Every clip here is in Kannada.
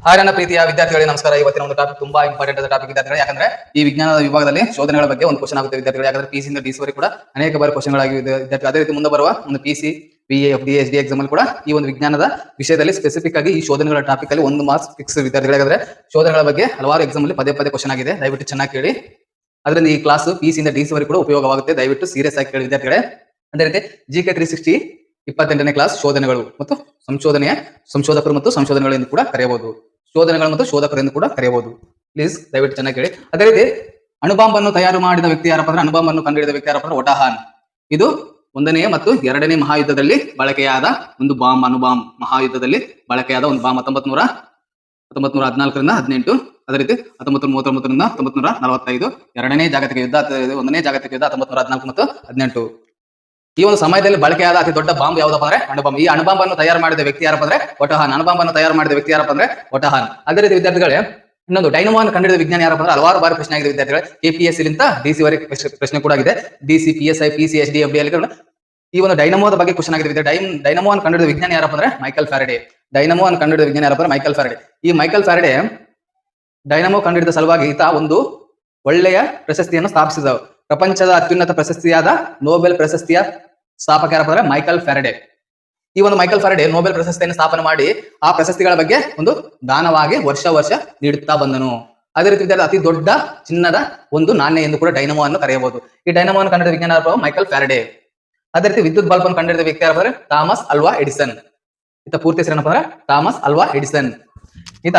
ನನ್ನ ಪ್ರೀತಿಯ ವಿದ್ಯಾರ್ಥಿಗಳಿಗೆ ನಮಸ್ಕಾರ. ಇವತ್ತಿನ ಒಂದು ಟಾಪಿಕ್ ತುಂಬಾ ಇಂಪಾರ್ಟೆಂಟ್ ಆದ ಟಾಪಿಕ್ ವಿದ್ಯಾರ್ಥಿಗಳು. ಯಾಕಂದ್ರೆ ಈ ವಿಜ್ಞಾನದ ವಿಭಾಗದಲ್ಲಿ ಶೋಧನೆಗಳ ಬಗ್ಗೆ ಒಂದು ಕ್ವಶನ್ ಆಗುತ್ತೆ ವಿದ್ಯಾರ್ಥಿಗಳು. ಯಾಕಂದ್ರೆ ಪಿಸಿ ಇಂದ ಡಿಸಿ ವರೆಗೂ ಕೂಡ ಅನೇಕ ಬಾರಿ ಕ್ವಶನ್ ಗಳಾಗಿವೆ ವಿದ್ಯಾರ್ಥಿ. ಅದೇ ರೀತಿ ಮುಂದೆ ಬರುವ ಒಂದು PC BA FD SD exam ಅಲ್ಲಿ ಕೂಡ ಈ ಒಂದು ವಿಜ್ಞಾನದ ವಿಷಯದಲ್ಲಿ ಸ್ಪೆಸಿಫಿಕ್ ಆಗಿ ಈ ಶೋಧನೆಗಳ ಟಾಪಿಕ್ ಅಲ್ಲಿ ಒಂದು ಮಾರ್ಕ್ಸ್ ಫಿಕ್ಸ್ ವಿದ್ಯಾರ್ಥಿಗಳು. ಯಾಕಂದ್ರೆ ಶೋಧನೆಗಳ ಬಗ್ಗೆ ಹಲವಾರು ಎಕ್ಸಾಮ್ ಅಲ್ಲಿ ಪದೇ ಪದೇ ಕ್ವಶನ್ ಆಗಿದೆ. ದಯವಿಟ್ಟು ಚೆನ್ನಾಗಿ ಕೇಳಿ. ಅದರಿಂದ ಈ ಕ್ಲಾಸ್ ಪಿಸಿ ಇಂದ ಡಿಸಿ ವರೆಗೂ ಕೂಡ ಉಪಯೋಗವಾಗುತ್ತೆ. ದಯವಿಟ್ಟು ಸೀರಿಯಸ್ ಆಗಿ ಕೇಳಿ ವಿದ್ಯಾರ್ಥಿಗಳೇ. ಅದೇ ರೀತಿ ಜಿಕೆ 360 28ನೇ ಕ್ಲಾಸ್ ಶೋಧನೆಗಳು ಮತ್ತು ಸಂಶೋಧಕರು ಮತ್ತು ಸಂಶೋಧನೆಗಳು ಕೂಡ ಕರೆಯಬಹುದು. ಶೋಧನೆಗಳು ಮತ್ತು ಶೋಧಕರು ಎಂದು ಕೂಡ ಕರೆಯಬಹುದು. ಪ್ಲೀಸ್ ದಯವಿಟ್ಟು ಚೆನ್ನಾಗಿ ಕೇಳಿ. ಅದೇ ರೀತಿ ಅಣುಬಾಂಬನ್ನು ತಯಾರು ಮಾಡಿದ ವ್ಯಕ್ತಿ ಯಾರಪ್ಪ ಅಂದ್ರೆ, ಅಣುಬಾಂಬನ್ನು ಕಂಡುಹಿಡಿದ ವ್ಯಕ್ತಿ ಯಾರಪ್ಪ ಅಂದ್ರೆ ಒಟಾಹಾನ್. ಇದು 1ನೇ ಮತ್ತು 2ನೇ ಮಹಾಯುದ್ಧದಲ್ಲಿ ಬಳಕೆಯಾದ ಒಂದು ಬಾಂಬ್. ಅಣುಬಾಂಬ್ ಮಹಾಯುದ್ಧದಲ್ಲಿ ಬಳಕೆಯಾದ ಒಂದು ಬಾಂಬ್. 1914ರಿಂದ 18. ಅದೇ ರೀತಿ 1939ರಿಂದ 1945. 2ನೇ ಜಾಗತಿಕ ಯುದ್ಧ, 1ನೇ ಜಾಗತಿಕ ಯುದ್ಧ 1914 ಮತ್ತು 18. ಈ ಒಂದು ಸಮಯದಲ್ಲಿ ಬಳಕೆಯಾದ ಅತಿ ದೊಡ್ಡ ಬಾಂಬ್ ಯಾವ್ದಪ್ಪ ಅಂದ್ರೆ ಅಣುಬಾಂಬ್. ಈ ಅಣುಬಾಂಬನ್ನು ತಯಾರು ಮಾಡಿದ ವ್ಯಕ್ತಿ ಯಾರಪ್ಪ ಅಂದ್ರೆ ಒಟಾಹಾನ್. ಅಣುಬಾಂಬನ್ನು ತಯಾರು ಮಾಡಿದ ವ್ಯಕ್ತಿ ಯಾರಪ್ಪ ಅಂದ್ರೆ ಒಟಾಹಾನ್. ಅದೇ ರೀತಿ ವಿದ್ಯಾರ್ಥಿಗಳೇ, ಇನ್ನೊಂದು ಡೈನಮೋವನ್ನು ಕಂಡುಹಿಡಿದ ವಿಜ್ಞಾನ ಯಾರಪ್ಪ ಅಂದ್ರೆ ಹಲವಾರು ಬಾರಿ ಪ್ರಶ್ನೆ ಆಗಿದೆ ವಿದ್ಯಾರ್ಥಿಗಳು. ಕೆಪಿಎಸ್ಸಿ ಲಿಂದ ಡಿಸಿ ವರೆಗೆ ಪ್ರಶ್ನೆ ಕೂಡ ಆಗಿದೆ. DC, PSI, PC, SD, FD ಅಲ್ಲಿ ಈ ಒಂದು ಡೈನಮೋದ ಬಗ್ಗೆ ಕ್ವಶನ್ ಆಗಿದೆ ವಿದ್ಯಾರ್ಥಿ. ಡೈನಮೋವನ್ನು ಕಂಡುಹಿಡಿದ ವಿಜ್ಞಾನ ಯಾರಪ್ಪ ಅಂದ್ರೆ ಮೈಕಲ್ ಫ್ಯಾರಡೆ. ಡೈನಮೋವನ್ನು ಕಂಡುಹಿಡಿದ ವಿಜ್ಞಾನ ಯಾರಪ್ಪ ಅಂದ್ರೆ ಮೈಕಲ್ ಫ್ಯಾರಡೆ. ಈ ಮೈಕಲ್ ಫ್ಯಾರಡೆ ಡೈನಮೋ ಕಂಡುಹಿಡಿದ ಸಲುವಾಗಿ ಈತ ಒಂದು ಒಳ್ಳೆಯ ಪ್ರಶಸ್ತಿಯನ್ನು ಸ್ಥಾಪಿಸಿದ. ಪ್ರಪಂಚದ ಅತ್ಯುನ್ನತ ಪ್ರಶಸ್ತಿಯಾದ ನೋಬೆಲ್ ಪ್ರಶಸ್ತಿಯ ಸ್ಥಾಪಕ ಯಾರಪ್ಪ ಅಂದ್ರೆ ಮೈಕಲ್ ಫ್ಯಾರಡೆ. ಈ ಒಂದು ಮೈಕಲ್ ಫ್ಯಾರಡೆ ನೋಬೆಲ್ ಪ್ರಶಸ್ತಿಯನ್ನು ಸ್ಥಾಪನೆ ಮಾಡಿ ಆ ಪ್ರಶಸ್ತಿಗಳ ಬಗ್ಗೆ ಒಂದು ದಾನವಾಗಿ ವರ್ಷ ನೀಡುತ್ತಾ ಬಂದನು. ಅದೇ ರೀತಿ ಅತಿ ದೊಡ್ಡ ಚಿನ್ನದ ಒಂದು ನಾಣ್ಯ ಎಂದು ಕೂಡ ಡೈನಮೋವನ್ನು ಕರೆಯಬಹುದು. ಈ ಡೈನಮೋವನ್ನು ಕಂಡುಹಿಡಿದ ವಿಜ್ಞಾನ ಮೈಕಲ್ ಫ್ಯಾರಡೆ. ಅದೇ ರೀತಿ ವಿದ್ಯುತ್ ಬಲ್ಬ್ ಅನ್ನು ಕಂಡುಹಿಡಿದ ವ್ಯಕ್ತಿ ಯಾರಪ್ಪ ಅಂದ್ರೆ ಥಾಮಸ್ ಅಲ್ವಾ ಎಡಿಸನ್. ಈತ ಪೂರ್ತಿ ಹೆಸರು ಏನಪ್ಪ ಅಂದ್ರೆ ಥಾಮಸ್ ಅಲ್ವಾ ಎಡಿಸನ್. ಈತ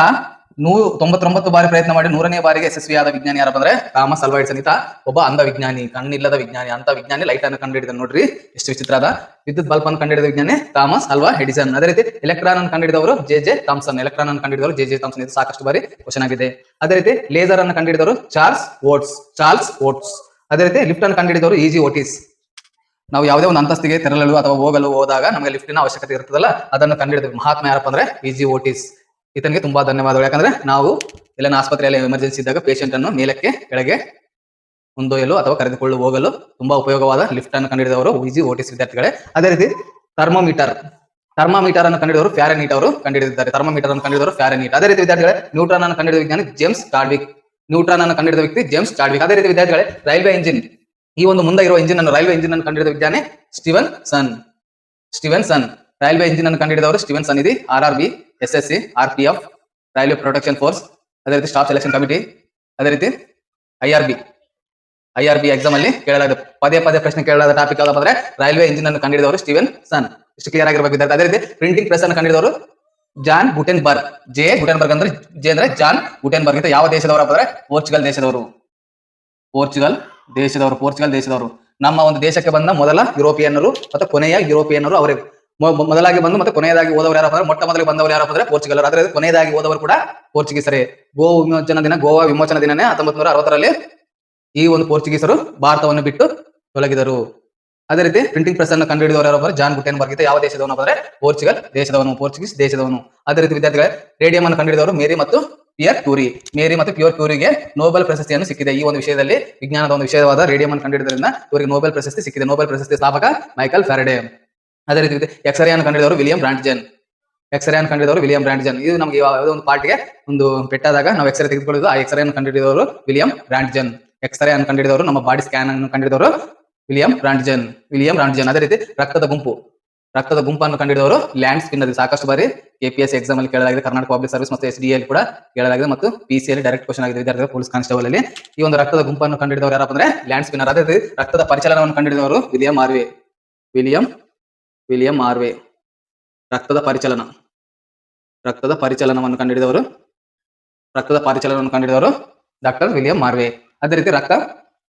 199 ಬಾರಿ ಪ್ರಯತ್ನ ಮಾಡಿ 100ನೇ ಬಾರಿಗೆ ಯಶಸ್ವಿಯಾದ ವಿಜ್ಞಾನಿ ಯಾರಪ್ಪ ಅಂದ್ರೆ ಥಾಮಸ್ ಅಲ್ವಾ ಎಡಿಸನ್. ಈತ ಒಬ್ಬ ಅಂಧ ವಿಜ್ಞಾನಿ, ಕಣ್ಣಿಲ್ಲದ ವಿಜ್ಞಾನಿ. ಅಂತ ವಿಜ್ಞಾನಿ ಲೈಟ್ ಅನ್ನು ಕಂಡುಹಿಡಿದ. ನೋಡ್ರಿ ಎಷ್ಟು ವಿಚಿತ್ರ ಅದ. ವಿದ್ಯುತ್ ಬಲ್ಬ್ ಅನ್ನು ಕಂಡುಹಿಡಿದ ವಿಜ್ಞಾನಿ ಥಾಮಸ್ ಅಲ್ವಾ ಎಡಿಸನ್. ಅದೇ ರೀತಿ ಎಲೆಕ್ಟ್ರಾನ್ ಅನ್ನು ಕಂಡುಹಿಡಿದವರು ಜೆ ಥಾಮ್ಸನ್. ಎಲೆಕ್ಟ್ರಾನ್ ಅನ್ನು ಕಂಡುಹಿಡಿದವರು ಜೆ ಥಾಮ್ಸನ್. ಇದು ಸಾಕಷ್ಟು ಬಾರಿ ಕ್ವಶನ್ ಆಗಿದೆ. ಅದೇ ರೀತಿ ಲೇಸರ್ ಅನ್ನು ಕಂಡುಹಿಡಿದವರು ಚಾರ್ಲ್ಸ್ ವೋಟ್ಸ್. ಅದೇ ರೀತಿ ಲಿಫ್ಟ್ ಅನ್ನು ಕಂಡುಹಿಡಿದವರು ಇಜಿ ಓಟಿಸ್. ನಾವು ಯಾವುದೇ ಒಂದು ಅಂತಸ್ತಿಗೆ ತೆರಳಲು ಅಥವಾ ಹೋದಾಗ ನಮಗೆ ಲಿಫ್ಟಿನ ಅವಶ್ಯಕತೆ ಇರ್ತದಲ್ಲ, ಅದನ್ನು ಕಂಡುಹಿಡಿದ ಮಹಾತ್ಮ ಯಾರಪ್ಪ ಅಂದ್ರೆ ಇಜಿ ಓಟಿಸ್. ಈತನಿಗೆ ತುಂಬಾ ಧನ್ಯವಾದಗಳು. ಯಾಕಂದ್ರೆ ನಾವು ಎಲ್ಲ ಆಸ್ಪತ್ರೆಯಲ್ಲಿ ಎಮರ್ಜೆನ್ಸಿ ಇದ್ದಾಗ ಪೇಷಂಟ್ ಅನ್ನು ಮೇಲಕ್ಕೆ ಕೆಳಗೆ ಮುಂದೊಯ್ಯಲು ಅಥವಾ ಕರೆದುಕೊಂಡು ಹೋಗಲು ತುಂಬಾ ಉಪಯೋಗವಾದ ಲಿಫ್ಟ್ ಅನ್ನು ಕಂಡುಹಿಡಿದವರು ಇಜಿ ಓಟಿಸ್ ವಿದ್ಯಾರ್ಥಿಗಳೇ. ಅದೇ ರೀತಿ ಥರ್ಮಾಮೀಟರ್ ಅನ್ನು ಕಂಡುಹಿಡಿದವರು ಫ್ಯಾರನೀಟ್ ಅವರು ಕಂಡುಹಿಡಿದಿದ್ದಾರೆ. ಥರ್ಮಾಮೀಟರ್ ಅನ್ನು ಕಂಡುಹಿಡಿದವರು ಫ್ಯಾರನೀಟ್. ಅದೇ ರೀತಿ ವಿದ್ಯಾರ್ಥಿಗಳೇ, ನ್ಯೂಟ್ರಾನ್ ಅನ್ನು ಕಂಡುಹಿಡಿದ ವಿಜ್ಞಾನಿ ಜೇಮ್ಸ್ ಚಾಡ್ವಿಕ್. ನ್ಯೂಟ್ರಾನ್ ಅನ್ನು ಕಂಡುಹಿಡಿದ ವ್ಯಕ್ತಿ ಜೇಮ್ಸ್ ಚಾಡ್ವಿಕ್. ಅದೇ ರೀತಿ ವಿದ್ಯಾರ್ಥಿಗಳೇ, ರೈಲ್ವೆ ಇಂಜಿನ್, ಈ ಒಂದು ಮುಂದೆ ಇರುವ ಇಂಜಿನ್ ಅನ್ನು, ರೈಲ್ವೆ ಇಂಜಿನ್ ಅನ್ನು ಕಂಡುಹಿಡಿದ ವಿಜ್ಞಾನಿ ಸ್ಟೀವನ್ ಸನ್. ರೈಲ್ವೆ ಇಂಜಿನ್ ಅನ್ನು ಕಂಡುಹಿಡಿದವರು ಸ್ಟೀವನ್ ಸನ್. ಇದು RRB, SSC, RPF, railway protection force. ಅದೇ ರೀತಿ ಸ್ಟಾಫ್ ಸೆಲೆಕ್ಷನ್ ಕಮಿಟಿ. ಅದೇ ರೀತಿ IRB ಎಕ್ಸಾಮ್ ಅಲ್ಲಿ ಕೇಳಲಾದ ಪದೇ ಪ್ರಶ್ನೆ ಕೇಳಲಾದ ಟಾಪಿಕ್ ಯಾವ್ದಪ್ಪ ಅಂದ್ರೆ ರೈಲ್ವೆ ಇಂಜಿನ್ ಅನ್ನು ಕಂಡುಹಿಡಿದವರು ಸ್ಟೀವನ್ ಸನ್. ಇಷ್ಟು ಕ್ಲಿಯರ್ ಆಗಿರಬೇಕು ವಿದ್ಯಾರ್ಥಿ. ಅದೇ ರೀತಿ ಪ್ರಿಂಟಿಂಗ್ ಪ್ರೆಸ್ ಅನ್ನು ಕಂಡುಹಿಡಿದವರು ಜಾನ್ ಗುಟೆನ್ಬರ್ಗ್. ಗುಟೆನ್ಬರ್ಗ್ ಅಂದ್ರೆ ಜೆ ಅಂದ್ರೆ ಜಾನ್ ಗುಟೆನ್ಬರ್ಗ್. ಇದು ಯಾವ ದೇಶದವರಪ್ಪ ಅಂದ್ರೆ ಪೋರ್ಚುಗಲ್ ದೇಶದವರು. ನಮ್ಮ ಒಂದು ದೇಶಕ್ಕೆ ಬಂದ ಮೊದಲ ಯುರೋಪಿಯನ್ನರು ಮತ್ತು ಕೊನೆಯ ಯುರೋಪಿಯನ್ನರು ಅವರೇ. ಮೊದಲಾಗಿ ಬಂದು ಮತ್ತೆ ಕೊನೆಯದಾಗಿ ಹೋದವರು ಯಾರಪ್ಪ ಅಂದ್ರೆ, ಮೊಟ್ಟ ಮೊದಲಿಗೆ ಬಂದವರು ಯಾರಪ್ಪ ಅಂದ್ರೆ ಪೋರ್ಚುಗಲ್. ಅದರ ಕೊನೆಯದಾಗಿ ಹೋದವರು ಕೂಡ ಪೋರ್ಚುಗೀಸರೇ. ಗೋವಾ ವಿಮೋಚನಾ ದಿನನೇ 1960ರಲ್ಲಿ ಈ ಒಂದು ಪೋರ್ಚುಗೀಸರು ಭಾರತವನ್ನು ಬಿಟ್ಟು ತೊಲಗಿದರು. ಅದೇ ರೀತಿ ಪ್ರಿಂಟಿಂಗ್ ಪ್ರೆಸ್ ಅನ್ನು ಕಂಡುಹಿಡಿದವರು ಯಾರಪ್ಪ ಜಾನ್ ಗುಟೆನ್ಬರ್ಗ್. ಯಾವ ದೇಶದವನು ಅಂದ್ರೆ ಪೋರ್ಚುಗೀಸ್ ದೇಶದವನು. ಅದೇ ರೀತಿ ವಿದ್ಯಾರ್ಥಿಗಳೇ, ರೇಡಿಯಂ ಅನ್ನು ಕಂಡುಹಿಡಿದವರು ಮೇರಿ ಮತ್ತು ಪಿಯರ್ ಕ್ಯೂರಿಗೆ ನೋಬೆಲ್ ಪ್ರಶಸ್ತಿಯನ್ನು ಸಿಕ್ಕಿದೆ. ಈ ಒಂದು ವಿಷಯದಲ್ಲಿ ವಿಜ್ಞಾನದ ಒಂದು ವಿಷಯವಾದ ರೇಡಿಯಂ ಅನ್ನು ಕಂಡುಹಿಡಿದ್ರಿಂದ ಇವರಿಗೆ ನೋಬೆಲ್ ಪ್ರಶಸ್ತಿ ಸಿಕ್ಕಿದೆ. ನೋಬೆಲ್ ಪ್ರಶಸ್ತಿ ಸ್ಥಾಪಕ ಮೈಕಲ್ ಫ್ಯಾರಡೆ. ಅದೇ ರೀತಿ ಎಕ್ಸ್ರೇ ಅನ್ನು ಕಂಡುಹಿಡಿದವರು ವಿಲಿಯಂ ಬ್ರಾಂಟ್ಜನ್. ಇದು ನಮಗೆ ಯಾವುದೋ ಒಂದು ಪಾರ್ಟಿಗೆ ಒಂದು ಪೆಟ್ಟಾದಾಗ ನಾವು ಎಕ್ಸ್ರೇ ತೆಗೆದುಕೊಳ್ಳೋದು, ಆ ಎಕ್ಸ್ರೇ ಅನ್ನು ಕಂಡುಹಿಡಿದವರು ವಿಲಿಯಂ ಬ್ರಾಂಟ್ಜನ್. ಎಕ್ಸ್ರೇ ಅನ್ನು ಕಂಡುಹಿಡಿದವರು, ನಮ್ಮ ಬಾಡಿ ಸ್ಕ್ಯಾನ್ ಅನ್ನು ಕಂಡುಹಿಡಿದವರು ವಿಲಿಯಂ ಬ್ರಾಂಟ್ಜನ್. ಅದೇ ರೀತಿ ರಕ್ತದ ಗುಂಪನ್ನು ಕಂಡುಹಿಡಿದವರು ಲ್ಯಾಂಡ್ ಸ್ಪಿನ್ನರ್. ಸಾಕಷ್ಟು ಬಾರಿ ಕೆಪಿಎಸ್ಸಿ ಎಕ್ಸಾಮ್ ಅಲ್ಲಿ ಕೇಳಲಾಗಿದೆ. ಕರ್ನಾಟಕ ಪಬ್ಲಿಕ್ ಸರ್ವಿಸ್ ಮತ್ತು SDA ಅಲ್ಲಿ ಕೂಡ ಕೇಳಲಾಗಿದೆ ಮತ್ತು PC ಅಲ್ಲಿ ಡೈರೆಕ್ಟ್ ಕ್ವಶನ್ ಆಗಿದೆ ವಿದ್ಯಾರ್ಥಿಗಳು. ಪೊಲೀಸ್ ಕಾನ್ಸ್ಟೇಬಲ್ ಅಲ್ಲಿ ಈ ಒಂದು ರಕ್ತದ ಗುಂಪನ್ನು ಕಂಡುಹಿಡಿದವರು ಯಾರಪ್ಪ ಅಂದ್ರೆ ಲ್ಯಾಂಡ್ ಸ್ಪಿನ್ನರ್. ಅದೇ ರೀತಿ ರಕ್ತದ ಪರಿಚಲನವನ್ನು ಕಂಡುಹಿಡಿದವರು ವಿಲಿಯಂ ಆರ್ವೆ. ರಕ್ತದ ಪರಿಚಲನವನ್ನು ಕಂಡುಹಿಡಿದವರು ಡಾಕ್ಟರ್ ವಿಲಿಯಂ ಆರ್ವೆ. ಅದೇ ರೀತಿ ರಕ್ತ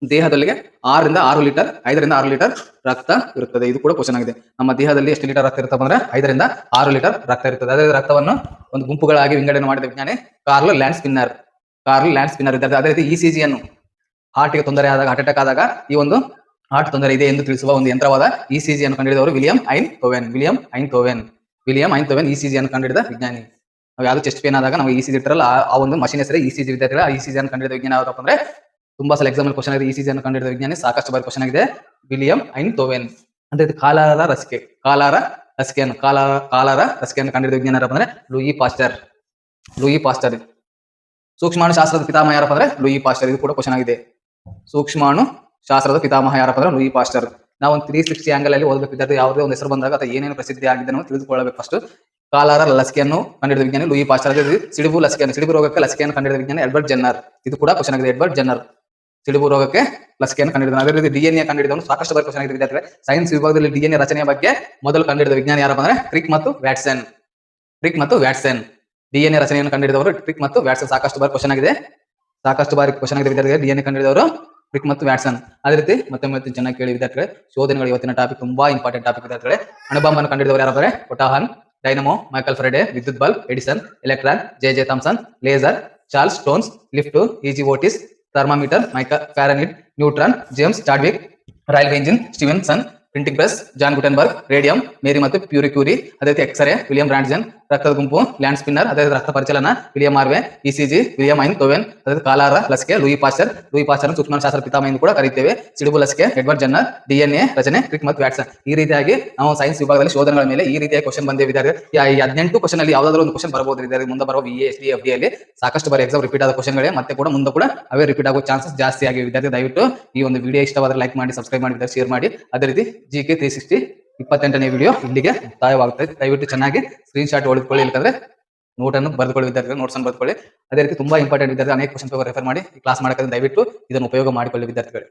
ದೇಹದಲ್ಲಿಗೆ 5ರಿಂದ 6 ಲೀಟರ್ ರಕ್ತ ಇರುತ್ತದೆ. ಇದು ಕೂಡ ಕ್ವಶನ್ ಆಗಿದೆ. ನಮ್ಮ ದೇಹದಲ್ಲಿ ಎಷ್ಟು ಲೀಟರ್ ರಕ್ತ ಇರುತ್ತಪ್ಪ ಅಂದ್ರೆ 5ರಿಂದ 6 ಲೀಟರ್ ರಕ್ತ ಇರುತ್ತದೆ. ಅದೇ ರಕ್ತವನ್ನು ಒಂದು ಗುಂಪುಗಳಾಗಿ ವಿಂಗಡಣೆ ಮಾಡಿದ ವಿಜ್ಞಾನಿ ಕಾರ್ಲ್ ಲ್ಯಾಂಡ್ ಸ್ಪಿನ್ನರ್ ವಿದ್ಯಾರ್ಥಿ. ಅದೇ ರೀತಿ ECG ಅನ್ನು ಹಾರ್ಟ್ಗೆ ತೊಂದರೆ ಆದಾಗ, ಹಾರ್ಟ್ ಅಟ್ಯಾಕ್ ಆದಾಗ ಈ ಒಂದು ಹಾರ್ಟ್ ತೊಂದರೆ ಇದೆ ಎಂದು ತಿಳಿಸುವ ಒಂದು ಯಂತ್ರವಾದ ECG ಅನ್ನು ಕಂಡುಹಿಡಿದವರು ವಿಲಿಯಂ ಐನ್ಹೋವೆನ್. ECG ಅನ್ನು ಕಂಡುಹಿಡಿದ ವಿಜ್ಞಾನಿ. ನಾವು ಯಾವ್ದು ಚೆಸ್ಟ್ ಪೇನ್ ಆದಾಗ ನಾವು ECG ಇಟ್ಟಿರಲ್ಲ, ಆ ಒಂದು ಮಷಿನ್ ಹೆಸರೇ ECG ವಿದ್ಯಾರ್ಥಿಗಳ. ECG ಅನ್ನು ಕಂಡುಹಿಡಿದ ವಿಜ್ಞಾನಿ ಯಾವ್ದಪ್ಪ ಅಂದ್ರೆ ತುಂಬಾ ಸಲ ಎಕ್ಸಾಮ್ ಅಲ್ಲಿ ಕ್ವಶನ್ ಆಗಿದೆ. ECG ಅನ್ನು ಕಂಡುಹಿಡಿದ ವಿಜ್ಞಾನಿ ಸಾಕಷ್ಟು ಬಾರಿ ಕ್ವಶನ್ ಆಗಿದೆ, ವಿಲಿಯಂ ಐನ್ಹೋವೆನ್. ಅದೇ ರೀತಿ ಕಾಲಾರ ಲಸಿಕೆಯನ್ನು ಕಂಡುಹಿಡಿದ ವಿಜ್ಞಾನಿ ಯಾರಪ್ಪ ಅಂದ್ರೆ ಲೂಯಿ ಪಾಸ್ಚರ್. Louis pastor. ಸೂಕ್ಷ್ಮಾಣು ಶಾಸ್ತ್ರದ ಪಿತಾಮಹ ಯಾರಪ್ಪ ಅಂದ್ರೆ ಲೂಯಿ ಪಾಸ್ಟರ್. ಇದು ಕೂಡ ಕ್ವಶನ್ ಆಗಿದೆ. ಸೂಕ್ಷ್ಮಾಣು ಶಾಸ್ತ್ರದ ಪಿತಾಮಹ ಯಾರಪ್ಪ ಅಂದ್ರೆ ಲೂಯಿ ಪಾಸ್ಟರ್. ನಾವು ಒಂದು 360 ಆಂಗಲ್ ಅಲ್ಲಿ ಓದಬೇಕಿದ್ದರೆ ಯಾವುದೇ ಒಂದು ಹೆಸರು ಬಂದಾಗ ಅಥವಾ ಏನೇನು ಪ್ರಸಿದ್ಧಿ ಆಗಿದೆ ನಾವು ತಿಳಿದುಕೊಳ್ಳಬೇಕು. ಫಸ್ಟ್ ಕಾಲಾರ ಲಸಿಕೆಯನ್ನು ಕಂಡಿಡಿದ ವಿಜ್ಞಾನಿ ಲೂಯಿ ಪಾಸ್ಟರ್. ಅದೇ ಸಿಡಿಬು ಲಸಿಕೆಯನ್ನು, ಸಿಡಿಬು ರೋಗಕ್ಕೆ ಲಸಿಕೆಯನ್ನು ಕಂಡಿಡಿದ ವಿಜ್ಞಾನಿ ಎಡ್ವರ್ಡ್ ಜೆನ್ನರ್. ಇದು ಕೂಡ ಕ್ವಶನ್ ಆಗಿದೆ. ಎಡ್ವರ್ಡ್ ಜೆನ್ನರ್ ಸಿಡಿಬು ರೋಗಕ್ಕೆ ಲಸಿಕೆಯನ್ನು ಕಂಡಿಡಿದ. ಅದೇ ರೀತಿ ಡಿಎನ್ಎ ಕಂಡಿಡಿದವನು ಸಾಕಷ್ಟು ಬಾರಿ ಕ್ವಶನ್ ಆಗಿದೆ ವಿದ್ಯಾರ್ಥಿಗಳೇ. ಸೈನ್ಸ್ ವಿಭಾಗದಲ್ಲಿ ಡಿಎನ್ಎ ರಚನೆಯ ಬಗ್ಗೆ ಮೊದಲು ಕಂಡಿಡಿದ ವಿಜ್ಞಾನಿ ಯಾರಪ್ಪ ಅಂದ್ರೆ ಕ್ರಿಕ್ ಮತ್ತು ವ್ಯಾಟ್ಸನ್. ಕ್ರಿಕ್ ಮತ್ತು ವ್ಯಾಟ್ಸನ್ ಡಿಎನ್ಎ ರಚನೆಯನ್ನು ಕಂಡಿಡಿದವರು ಕ್ರಿಕ್ ಮತ್ತು ವ್ಯಾಟ್ಸನ್. ಸಾಕಷ್ಟು ಬಾರಿ ಕ್ವಶನ್ ಆಗಿದೆ. ಸಾಕಷ್ಟು ಬಾರಿ ಕ್ವಶನ್ ಆಗಿದೆ ವಿದ್ಯಾರ್ಥಿಗಳು. ಡಿಎನ್ಎ ಕಂಡಿಡಿದವರು ಕ್ರಿಕ್ ಮತ್ತು ವ್ಯಾಟ್ಸನ್. ಅದೇ ರೀತಿ ಮತ್ತೆ ಚೆನ್ನಾಗಿ ಕೇಳಿ ವಿದ್ಯಾರ್ಥಿಗಳೇ. ಶೋಧನೆಗಳು ಇವತ್ತಿನ ಟಾಪಿಕ್ ತುಂಬಾ ಇಂಪಾರ್ಟೆಂಟ್ ಟಾಪಿಕ್ ವಿದ್ಯಾರ್ಥಿಗಳೇ. ಅಣುಬಾಂಬನ್ನು ಕಂಡಿಡಿದವರು ಯಾರಪ್ಪ ಅಂದ್ರೆ ಕೊಟಾಹನ್, ಡೈನಮೋ, ಮೈಕಲ್ ಫ್ಯಾರಡೆ, ವಿದ್ಯುತ್ bulb, Edison, electron, J Thomson, laser, Charles Stones, lift, E G Otis, thermometer, Michael Fahrenheit, neutron, James Chadwick, railway engine, Stevenson, printing press, John Gutenberg, radium, Marie ಮತ್ತು ಪ್ಯೂರಿ ಕ್ಯೂರಿ. ಅದೇ ರೀತಿ ಎಕ್ಸ್ರೇ ವಿಲಿಯಂ ರಾಂಟ್ಜನ್, ರಕ್ತದ ಗುಂಪು ಲ್ಯಾಂಡ್ ಸ್ಪಿನ್ನರ್, ಅದೇ ರಕ್ತ ಪರಿಚಲನ ವಿಲಿಯಂ ಆರ್ವೆ, ಇಸಿಜಿ ವಿಲಿಯಂ ಐನ್ ಟೋವೆನ್, ಅದೇ ಕಾಲಾರ ಲಸಿಕೆ ಲೂಯಿ ಪಾಸ್ಟರ್. ಲೂಯಿ ಪಾಸ್ಟರ್ ಸೂಕ್ಷ್ಮಶಾಸ್ತ್ರ ಪಿತಾಮಹ ಎಂದು ಕೂಡ ಕರೀತೇವೆ. ಸಿಡಿಬು ಲಸಿಕೆ ಎಡ್ವರ್ಡ್ ಜೆನ್ನರ್, ಡಿಎನ್ಎ ರಚನೆ ಕ್ರಿಕ್ ಮತ್ತು ವ್ಯಾಟ್ಸನ್. ಈ ರೀತಿಯಾಗಿ ನಾವು ಸೈನ್ಸ್ ವಿಭಾಗದಲ್ಲಿ ಶೋಧನೆಗಳ ಮೇಲೆ ಈ ರೀತಿಯ ಕ್ವಶನ್ ಬಂದಿದ್ದಾರೆ. ಈ 18 ಕ್ವಶನ್ ಅಲ್ಲಿ ಯಾವ್ದಾದ್ರು ಒಂದು ಕ್ವಶನ್ ಬರಬಹುದು ವಿದ್ಯಾರ್ಥಿ. ಮುಂದೆ ಬರುವ BA, SD, FD ಅಲ್ಲಿ ಸಾಕಷ್ಟು ಬಾರಿ ಎಕ್ಸಾಮ್ ರಿಪೀಟ್ ಆದ ಕ್ವಶನ್ಗಳೇ. ಮತ್ತೆ ಕೂಡ ಮುಂದೆ ಕೂಡ ಅವೇ ರಿಪೀಟ್ ಆಗೋ ಚಾನ್ಸಸ್ ಜಾಸ್ತಿ ಆಗಿವೆ ವಿದ್ಯಾರ್ಥಿ. ದಯವಿಟ್ಟು ಈ ಒಂದು ವಿಡಿಯೋ ಇಷ್ಟವಾದರೆ ಲೈಕ್ ಮಾಡಿ, ಸಬ್ಸ್ಕ್ರೈಬ್ ಮಾಡಿ, ಶೇರ್ ಮಾಡಿ. ಅದೇ ರೀತಿ GK 360 28ನೇ ವಿಡಿಯೋ ಇಲ್ಲಿಗೆ ಮುಕ್ತಾಯವಾಗುತ್ತದೆ. ದಯವಿಟ್ಟು ಚೆನ್ನಾಗಿ ಸ್ಕ್ರೀನ್ ಶಾಟ್ ಹೊಡೆದುಕೊಳ್ಳಿ, ಇಲ್ಲಂದ್ರೆ ನೋಟ್ ಅನ್ನು ಬರೆದುಕೊಳ್ಳಿ ವಿದ್ಯಾರ್ಥಿಗಳು. ನೋಟ್ಸ್ ಅನ್ನು ಬರೆದುಕೊಳ್ಳಿ. ಅದೇ ರೀತಿ ತುಂಬಾ ಇಂಪಾರ್ಟೆಂಟ್ ವಿದ್ಯಾರ್ಥಿ. ಅನೇಕ ಕ್ವಶನ್ ಪೇಪರ್ ರೆಫರ್ ಮಾಡಿ ಕ್ಲಾಸ್ ಮಾಡಕ್ಕೆ ದಯವಿಟ್ಟು ಇದನ್ನು ಉಪಯೋಗ ಮಾಡಿಕೊಳ್ಳಿ ವಿದ್ಯಾರ್ಥಿಗಳು.